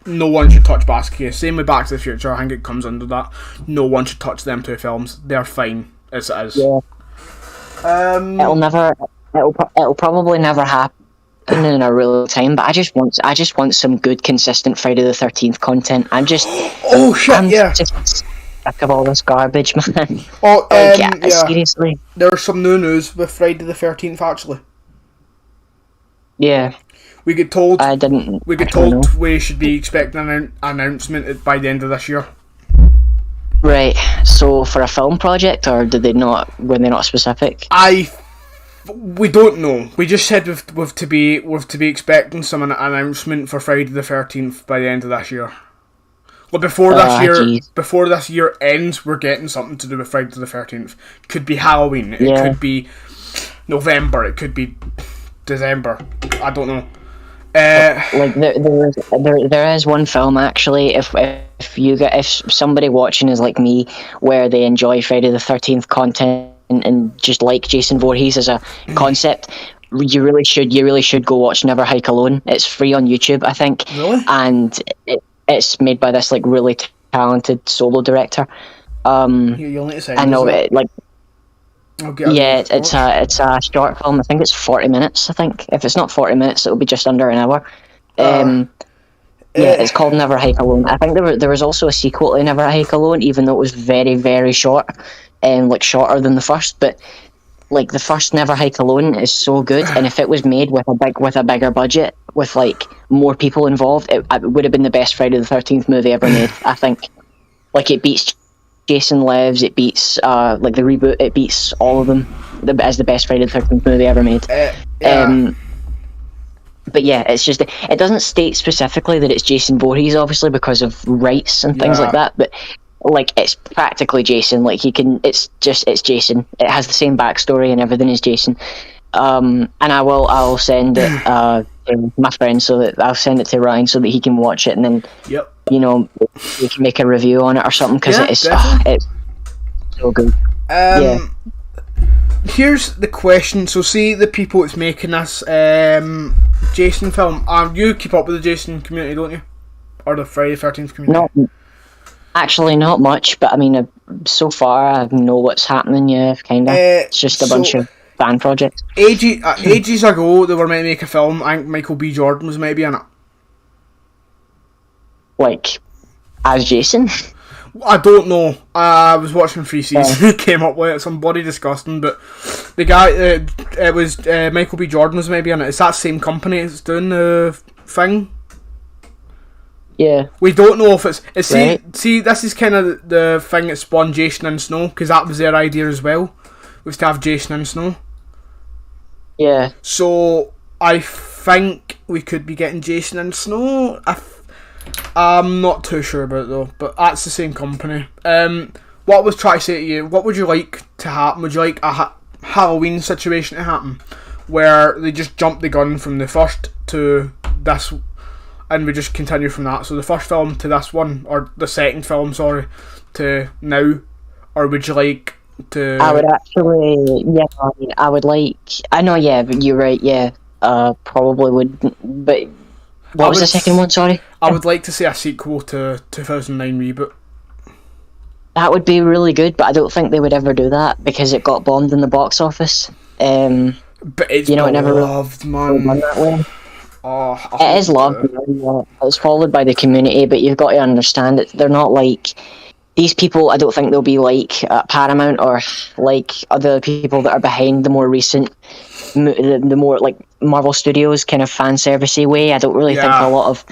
No one should touch Basket Case. Same with Back to the Future. I think it comes under that. No one should touch them two films. They're fine as it is. Yeah. It'll probably never happen in a real time. But I just want some good, consistent Friday the 13th content. I'm just sick of all this garbage, man. Seriously. There's some new news with Friday the 13th, actually. Yeah. We get told. I didn't. We get told we should be expecting an announcement by the end of this year. Right. So for a film project, or did they not? Were they not specific? We don't know. We just said we've to be expecting some announcement for Friday the 13th by the end of this year. Well, before this year ends, we're getting something to do with Friday the 13th. Could be Halloween. It could be November. It could be December. I don't know. There is one film actually. If somebody watching is like me, where they enjoy Friday the 13th content and just like Jason Voorhees as a concept, you really should go watch Never Hike Alone. It's free on YouTube, I think. Really? And it's made by this really talented solo director. You'll need to say. I know it it's a short film. I think it's 40 minutes. I think if it's not 40 minutes, it'll be just under an hour. It's called Never Hike Alone. I think there was also a sequel to Never Hike Alone, even though it was very, very short, shorter than the first. But the first Never Hike Alone is so good, and if it was made with a bigger budget, with like more people involved, it would have been the best Friday the 13th movie ever made. I think. Like it beats Jason Lives, it beats like the reboot, it beats all of them as the best Friday the 13th movie ever made. Yeah. But yeah, it's just it doesn't state specifically that it's Jason Voorhees, obviously because of rights and things like that. But like it's practically Jason. Like it's Jason. It has the same backstory and everything as Jason. And I'll send it to my friend so that I'll send it to Ryan so that he can watch it and then you know we can make a review on it or something because it's so good. Here's the question. So see the people that's making this Jason film. You keep up with the Jason community, don't you? Or the Friday the 13th community? Actually, not much. But I mean, so far I know what's happening. Yeah, kind of. It's just a bunch of fan projects. Ages ago, they were meant to make a film. I think Michael B. Jordan was maybe in it. Like, as Jason? I don't know. I was watching 3 seasons. It came up with it. Some bloody disgusting. But the guy, it was Michael B. Jordan was maybe in it. It's that same company that's doing the thing. Yeah. We don't know if it's right. See, this is kind of the thing that spawned Jason and Snow because that was their idea as well. Was to have Jason and Snow. Yeah. So I think we could be getting Jason and Snow. I'm not too sure about it though, but that's the same company. What I was trying to say to you, what would you like to happen? Would you like a Halloween situation to happen where they just jump the gun from the first to this and we just continue from that? So the first film to this one, or the second film, sorry, to now? Or would you like to... I would actually, I would like... I know, but you're right, probably would, but... What was the second one, sorry? I would like to see a sequel to 2009 Reboot. That would be really good, but I don't think they would ever do that because it got bombed in the box office. But it's it never loved, man. That way. It is loved. It's followed by the community, but you've got to understand that they're not like... These people, I don't think they'll be like Paramount or like other people that are behind the more recent... the more like Marvel Studios kind of fan servicey way. I don't really think a lot of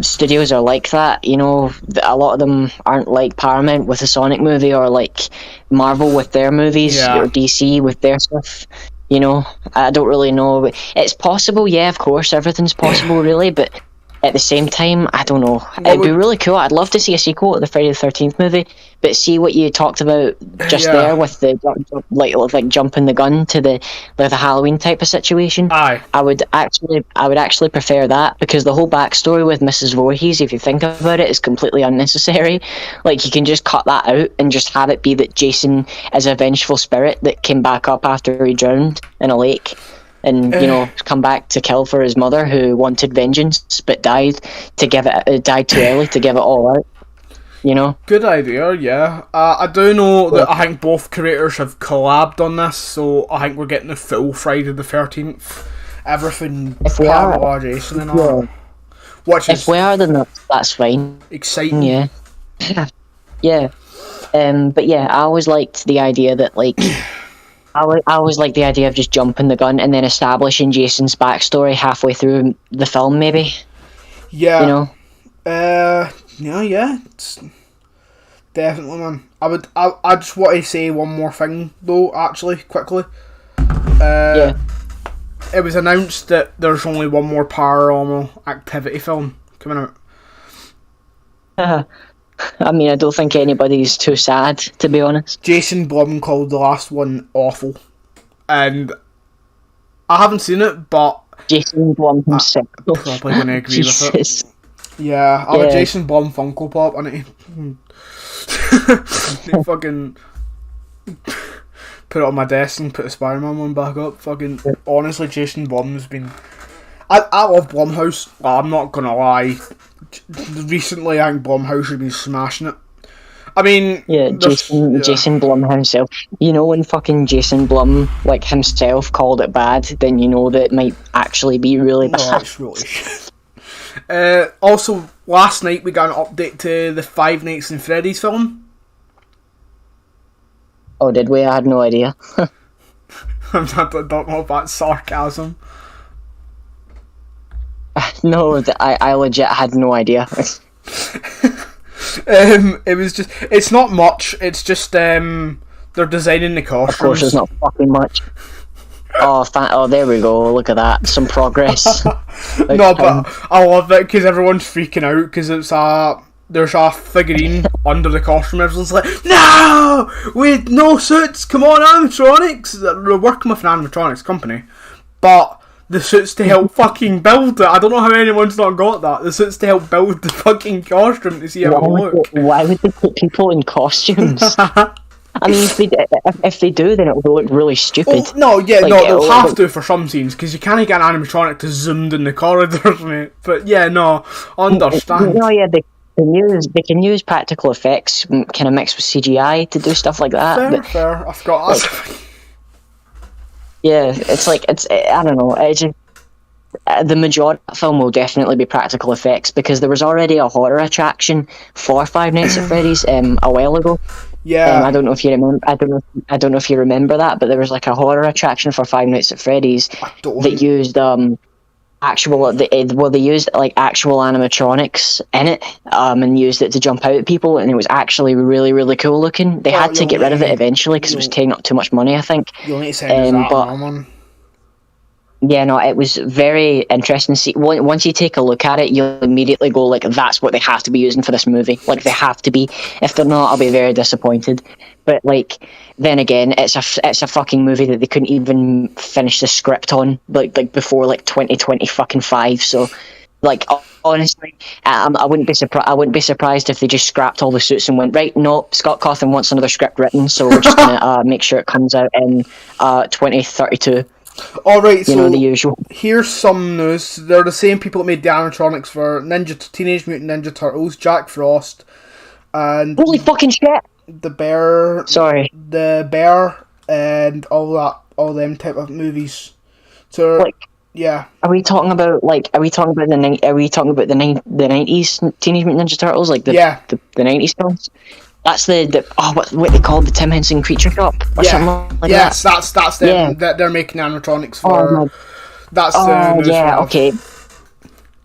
studios are like that. You know, a lot of them aren't like Paramount with a Sonic movie or like Marvel with their movies or DC with their stuff. You know, I don't really know. It's possible, of course, everything's possible, really, but at the same time, I don't know. It'd be really cool. I'd love to see a sequel to the Friday the 13th movie, but see what you talked about just there with the like jumping the gun to the Halloween type of situation. Aye. I would actually prefer that because the whole backstory with Mrs. Voorhees, if you think about it, is completely unnecessary. Like you can just cut that out and just have it be that Jason is a vengeful spirit that came back up after he drowned in a lake. And come back to kill for his mother, who wanted vengeance but died too early to give it all out. You know. Good idea, yeah. I do know that I think both creators have collabed on this, so I think we're getting the full Friday the 13th. Everything. If we are, Jason and all. If we are, then that's fine. Exciting. Yeah. Yeah. But yeah, I always liked the idea that like. I always like the idea of just jumping the gun and then establishing Jason's backstory halfway through the film, maybe. Yeah. You know? Yeah. It's definitely, man. I just want to say one more thing, though, actually, quickly. It was announced that there's only one more Paranormal Activity film coming out. I mean, I don't think anybody's too sad, to be honest. Jason Blum called the last one awful. And I haven't seen it, but... Jason Blum himself. I'm probably going to agree with it. Yeah, I'm a Jason Blum Funko Pop, and he fucking... put it on my desk and put the Spider-Man one back up. Fucking... Honestly, Jason Blum's been... I love Blumhouse. I'm not going to lie. Recently, I think Blumhouse has been smashing it. I mean... Jason Blum himself. You know when fucking Jason Blum, like, himself called it bad, then you know that it might actually be really bad. No, it's really shit. Also, last night we got an update to the Five Nights at Freddy's film. Oh, did we? I had no idea. I don't know if that's sarcasm. No, I legit had no idea. It was just, it's not much, it's just, they're designing the costumes. Of course, there's not fucking much. Oh, there we go. Look at that. Some progress. No, but I love it because everyone's freaking out because there's a figurine under the costume. Everyone's like, no! With no suits, come on, animatronics! We're working with an animatronics company, but the suits to help fucking build it. I don't know how anyone's not got that. The suits to help build the fucking costume to see how it look. Why would they put people in costumes? I mean, if they do, then it will look really stupid. They'll have to for some scenes, because you can't get an animatronic to zoom in the corridors, mate. But yeah, no, understand. No, yeah, they can use practical effects, kind of mixed with CGI to do stuff like that. Fair. I forgot that. Yeah, I don't know. It's just, the majority of the film will definitely be practical effects, because there was already a horror attraction for Five Nights at Freddy's a while ago. Yeah. I don't know if you remember. I don't know if you remember that, but there was like a horror attraction for Five Nights at Freddy's that used they used like actual animatronics in it, and used it to jump out at people, and it was actually really, really cool looking. They had to get rid of it eventually because it was taking up too much money, I think. You'll need to send us that one. Yeah, no, it was very interesting to see. Once you take a look at it, you'll immediately go like, that's what they have to be using for this movie. Like, they have to be. If they're not, I'll be very disappointed. But like, then again, it's a fucking movie that they couldn't even finish the script on like before like 2025. So, like, honestly, I wouldn't be surprised if they just scrapped all the suits and went, right, no, Scott Cawthon wants another script written, so we're just gonna make sure it comes out in 2032. Alright, so the usual. Here's some news. They're the same people that made the animatronics for Teenage Mutant Ninja Turtles, Jack Frost, and holy fucking shit! The Bear, and all them type of movies. So like, yeah. Are we talking about the 90s Teenage Mutant Ninja Turtles, like the 90s films? That's what they call the Tim Henson Creature Shop or something like that. Yes, that's them. Yeah. They're making animatronics for. That's okay.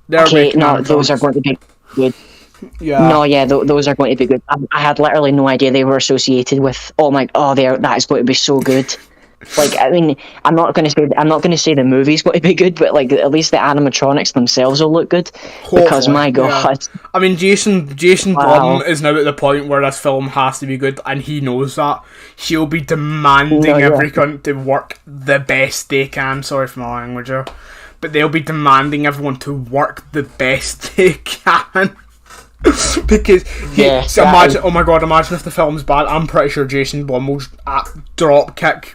Those are going to be good. Yeah. No, yeah, those are going to be good. I had literally no idea they were associated with. That is going to be so good. Like, I mean, I'm not going to say the movie's going to be good, but like at least the animatronics themselves will look good. Hopefully, because my god, I mean, Jason Blum is now at the point where this film has to be good, and he knows that. He'll be demanding every cunt to work the best they can. Sorry for my language here, but they'll be demanding everyone to work the best they can. Because imagine if the film's bad. I'm pretty sure Jason Blum will drop kick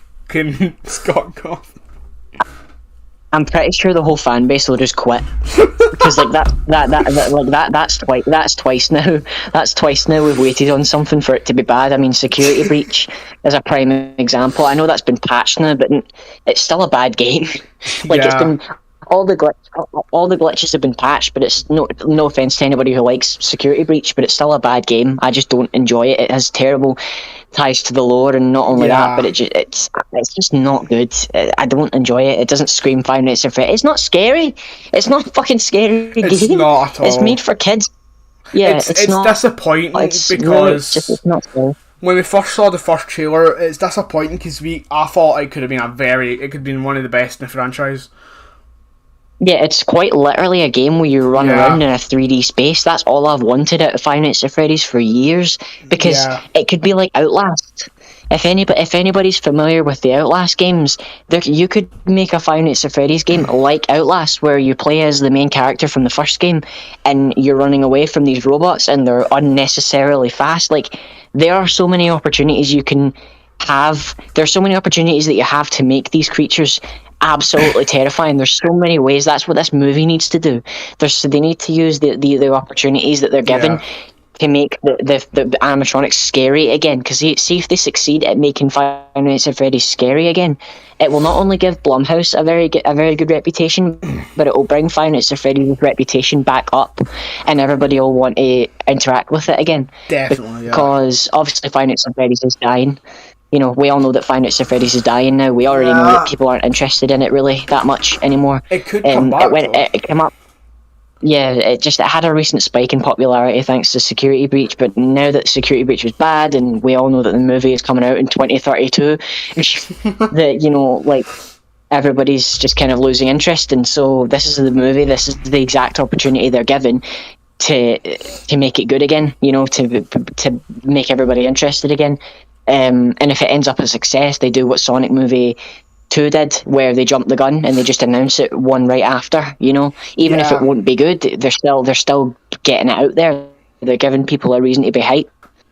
Scott Cawthon. I'm pretty sure the whole fan base will just quit because that's twice now. That's twice now we've waited on something for it to be bad. I mean, Security Breach is a prime example. I know that's been patched now, but it's still a bad game. It's been. All the glitches have been patched, but it's no offense to anybody who likes Security Breach, but it's still a bad game. I just don't enjoy it. It has terrible ties to the lore, and not only that, but it's just not good. I don't enjoy it. It doesn't scream Five Nights at Freddy's. It's not scary. It's not a fucking scary game. It's not at all. It's made for kids. Yeah, it's disappointing because it's not scary. When we first saw the first trailer, it's disappointing because I thought it could have been one of the best in the franchise. Yeah, it's quite literally a game where you run around in a 3D space. That's all I've wanted out of Five Nights at Freddy's for years, because it could be like Outlast. If anybody's familiar with the Outlast games, you could make a Five Nights at Freddy's game like Outlast, where you play as the main character from the first game, and you're running away from these robots, and they're unnecessarily fast. Like, there are so many opportunities you can have. There's so many opportunities that you have to make these creatures absolutely terrifying. There's so many ways. That's what this movie needs to do. They need to use the opportunities that they're given to make the animatronics scary again. Because see if they succeed at making Five Nights at Freddy's scary again, it will not only give Blumhouse a very good reputation, but it will bring Five Nights at Freddy's reputation back up, and everybody will want to interact with it again. Definitely, because obviously Five Nights at Freddy's is dying. You know, we all know that Five Nights at Freddy's is dying now. We already know that people aren't interested in it really that much anymore. It could come back. It came up. it had a recent spike in popularity thanks to Security Breach, but now that Security Breach was bad, and we all know that the movie is coming out in 2032, that, you know, like, everybody's just kind of losing interest, and so this is the movie, this is the exact opportunity they're given to make it good again, you know, to make everybody interested again. And if it ends up a success, they do what Sonic movie 2 did, where they jump the gun and they just announce it one right after, you know. Even if it won't be good, they're still getting it out there. They're giving people a reason to be hyped.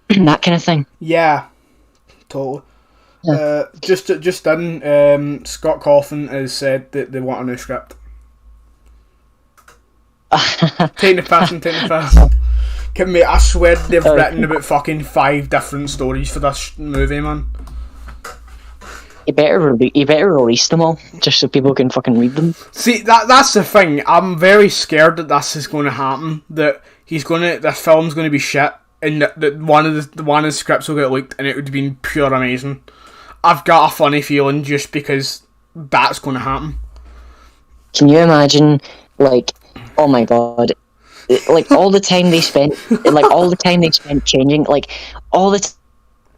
That kind of thing. Yeah, totally. Yeah. Just done. Scott Cawthon has said that they want a new script. Take the piss. Mate, I swear they've written about fucking 5 different stories for this movie, man. You better release them all, just so people can fucking read them. See, that's the thing. I'm very scared that this is going to happen. That this film's going to be shit, and that one of the scripts will get leaked, and it would have been pure amazing. I've got a funny feeling just because that's going to happen. Can you imagine, like, oh my god, like all the time they spent, changing, like all the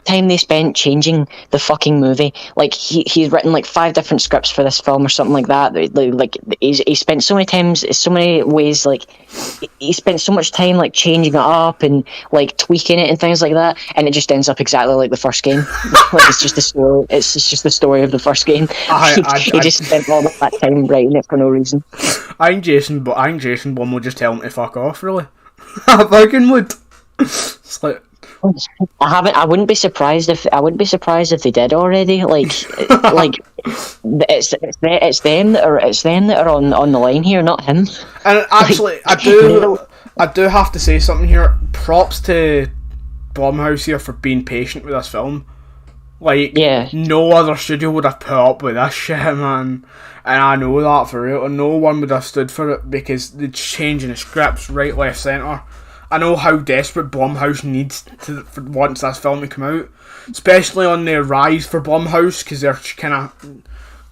time they spent changing the fucking movie. Like he's written like 5 different scripts for this film or something like that. Like he spent so many ways, like he spent so much time like changing it up and like tweaking it and things like that, and it just ends up exactly like the first game. Like it's just the story of the first game. He just spent all that time writing it for no reason. I think Jason Blum will just tell him to fuck off, really. I fucking would. It's like, I wouldn't be surprised if they did already. Like it's them that are on the line here, not him. And actually, I do have to say something here. Props to Blumhouse here for being patient with this film. Like, no other studio would have put up with this shit, man. And I know that for real. And no one would have stood for it because they're changing the scripts right, left, centre. I know how desperate Blumhouse needs for once this film to come out, especially on their rise for Blumhouse, because they're kind of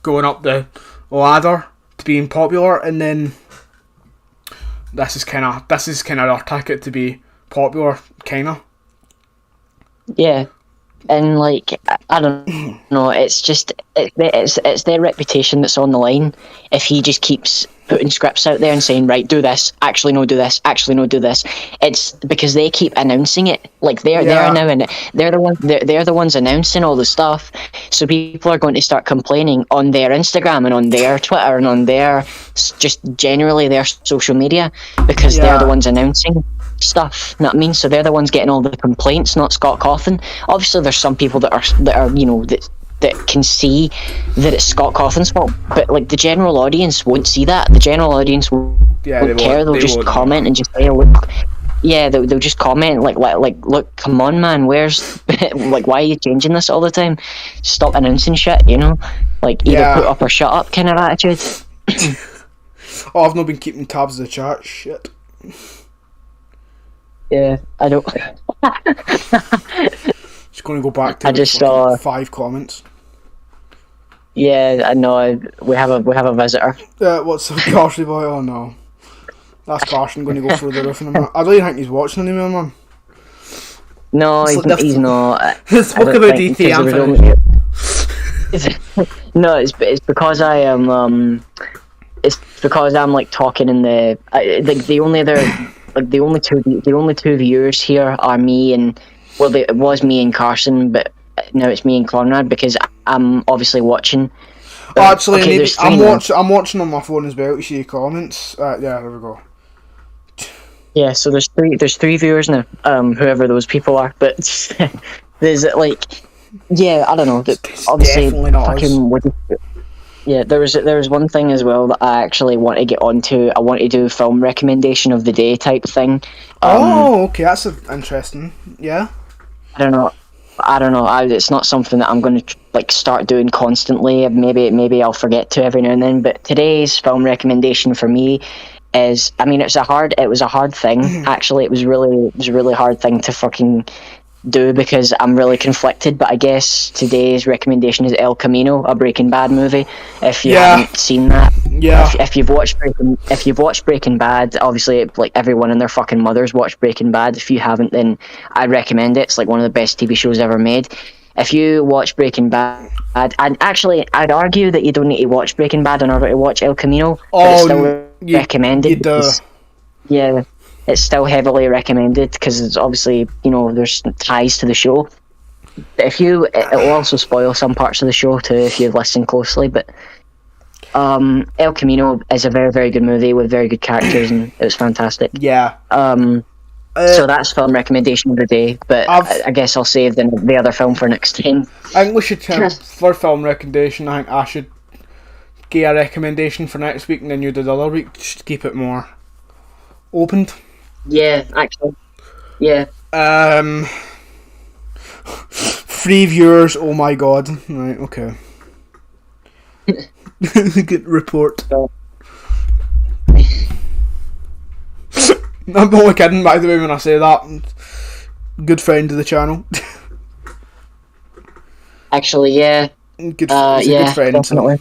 going up the ladder to being popular, and then this is kind of their ticket to be popular, kind of. Yeah, and like I don't know, it's just it's their reputation that's on the line. If he just keeps putting scripts out there and saying, right, do this, actually no, do this, actually no, do this, it's because they keep announcing it. Like they're the ones announcing all the stuff, so people are going to start complaining on their Instagram and on their Twitter and on their just generally their social media, because they're the ones announcing stuff. You know what I mean? So they're the ones getting all the complaints, not Scott Cawthon. Obviously there's some people that are you know, that can see that it's Scott Cawthon's fault, but like the general audience won't see that. The general audience won't care. They'll just comment and just say, look, they'll just comment like look, come on, man, where's like, why are you changing this all the time? Stop announcing shit, you know, like either put up or shut up kind of attitude. Oh, I've not been keeping tabs of the chat. Shit. Yeah, I don't. Just going to go back to I just saw 5 comments. Yeah, I know. We have a visitor. What's up, Carson boy? Oh no, that's Carson going to go through the roof in a minute. I don't even think he's watching anymore, man. No, he's not. Spoke about DT. No, it's because I am. It's because I'm like talking in the like the only two viewers here are me and it was me and Carson, but now it's me and Conrad because I'm obviously watching. Actually, okay, I'm watching on my phone as well to see your comments. Yeah, there we go. Yeah, so there's three viewers now. Whoever those people are, but there's like, yeah, I don't know. Obviously, fucking. Yeah, there was one thing as well that I actually want to get onto. I want to do a film recommendation of the day type thing. Okay, that's interesting. Yeah. I don't know. It's not something that I'm going to like start doing constantly. Maybe I'll forget to every now and then. But today's film recommendation for me is, I mean, it was a hard thing. Actually, it was a really hard thing to fucking do because I'm really conflicted. But I guess today's recommendation is El Camino, a Breaking Bad movie. If you haven't seen that, if you've watched Breaking Bad, obviously like everyone and their fucking mothers watched Breaking Bad. If you haven't, then I'd recommend it. It's like one of the best TV shows ever made. If you watch Breaking Bad, I'd argue that you don't need to watch Breaking Bad in order to watch El Camino. But it's still recommended. Yeah, it's still heavily recommended because it's obviously, you know, there's ties to the show. It will also spoil some parts of the show too if you listen closely. But El Camino is a very, very good movie with very good characters, and it was fantastic. Yeah. So that's film recommendation of the day, but I guess I'll save the other film for next time. I think we should for film recommendation. I think I should get a recommendation for next week, and then you do the other week. Just keep it more opened. Yeah, actually. Yeah. 3 viewers. Oh my god. Right. Okay. Good report. I'm only kidding, by the way, when I say that. Good friend of the channel. Actually, yeah. Good friend. Definitely.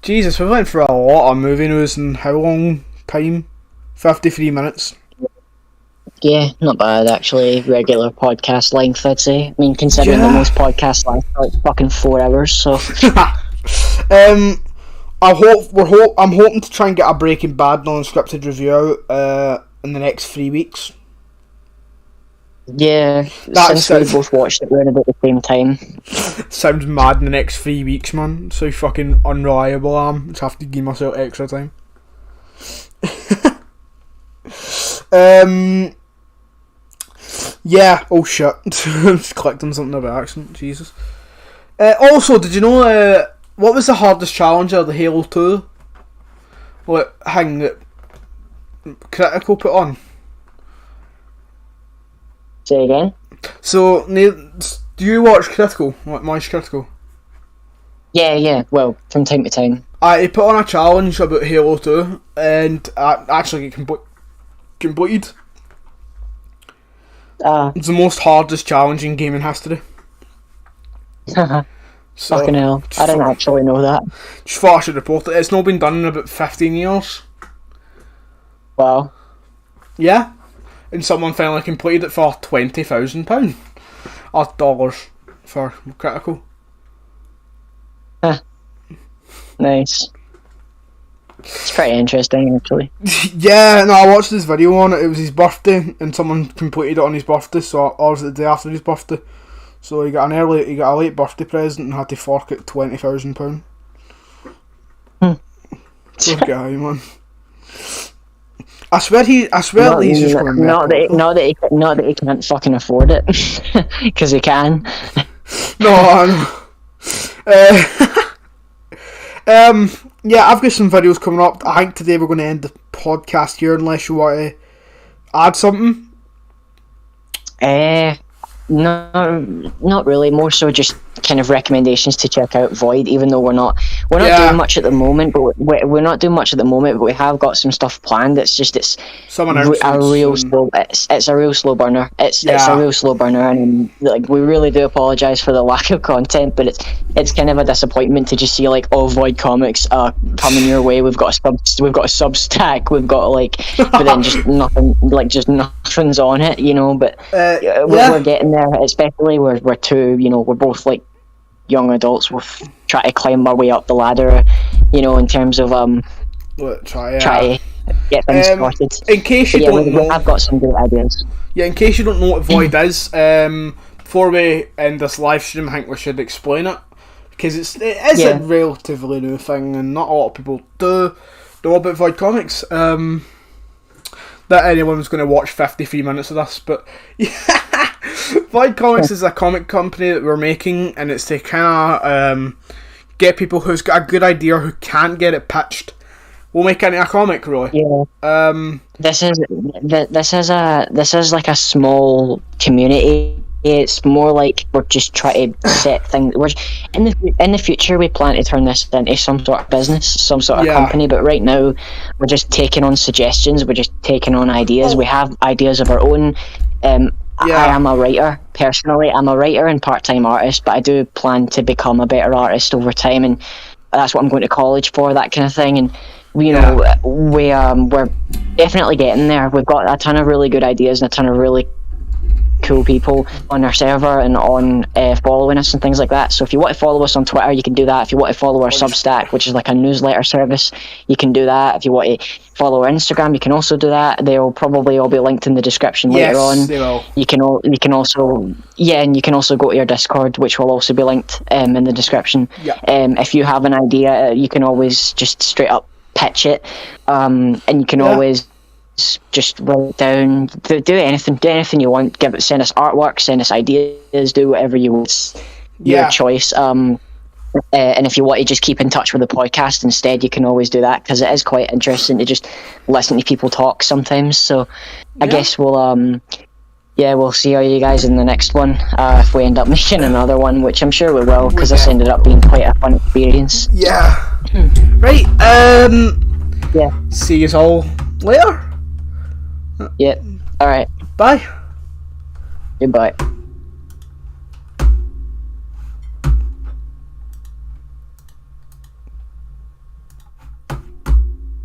Jesus, we went through a lot of movie news in how long time? 53 minutes. Yeah, not bad actually. Regular podcast length, I'd say. I mean, considering the most podcasts last like fucking 4 hours, so. I'm hoping to try and get a Breaking Bad non-scripted review out in the next 3 weeks. Yeah, since we both watched it around about the same time. Sounds mad in the next 3 weeks, man. So fucking unreliable I am. Just have to give myself extra time. Yeah, oh shit. Just clicked on something by accident, Jesus. Also, did you know what was the hardest challenge of the Halo 2? What thing that Critical put on? Say again? So, do you watch Critical? Like Moist Critical? Yeah, well, from time to time. He put on a challenge about Halo 2, and I actually completed. It's the most hardest challenge in gaming history. So, fucking hell. I didn't actually know that. Just thought I should report it. It's not been done in about 15 years. Wow. Yeah. And someone finally completed it for £20,000. Or dollars for Critical. Nice. It's pretty interesting, actually. Yeah, no, I watched this video on it. It was his birthday, and someone completed it on his birthday, or was it the day after his birthday? So he got a late birthday present and had to fork out £20,000. Poor guy, man. I swear he's just going to not that he can't fucking afford it, because he can. No, I know. Yeah, I've got some videos coming up. I think today we're going to end the podcast here, unless you want to add something. No, not really. More so just kind of recommendations to check out Void, even though we're not doing much at the moment. But we're not doing much at the moment. But we have got some stuff planned. It's a real slow. It's a real slow burner. It's a real slow burner, and like we really do apologise for the lack of content. But it's kind of a disappointment to just see like Void Comics coming your way. We've got a Substack. We've got like, but then just nothing. Like just nothing's on it, you know. But we're getting there. Especially we're two, you know, we're both like young adults. We're trying to climb our way up the ladder, you know, in terms of try to get things started. In case you don't know, I've got some good ideas. Yeah, in case you don't know what Void is, before we end this live stream, I think we should explain it, because it is a relatively new thing, and not a lot of people do know about Void Comics. That anyone's going to watch 53 minutes of this, but yeah. Void Comics is a comic company that we're making, and it's to kind of get people who's got a good idea who can't get it pitched. We'll make it into a comic, really. Yeah. This is like a small community It's more like we're just trying to set things. We're in the future we plan to turn this into some sort of business, some sort of company. But right now, we're just taking on suggestions. We're just taking on ideas. We have ideas of our own. I am a writer personally. I'm a writer and part-time artist, but I do plan to become a better artist over time, and that's what I'm going to college for. That kind of thing, and we're definitely getting there. We've got a ton of really good ideas and a ton of really cool people on our server and on following us and things like that. So if you want to follow us on Twitter, you can do that. If you want to follow our Substack, which is like a newsletter service, you can do that. If you want to follow our Instagram, you can also do that. They'll probably all be linked in the description later on. They will. You can also and you can also go to your Discord, which will also be linked in the description. If you have an idea, you can always just straight up pitch it, and you can always just write down, do anything you want. Send us artwork, send us ideas, do whatever you want. Your choice. And if you want to just keep in touch with the podcast instead, you can always do that, because it is quite interesting to just listen to people talk sometimes. So I guess we'll see all you guys in the next one, if we end up making another one, which I'm sure we will, because this ended up being quite a fun experience. Right. See you all later. Alright. Bye. Goodbye.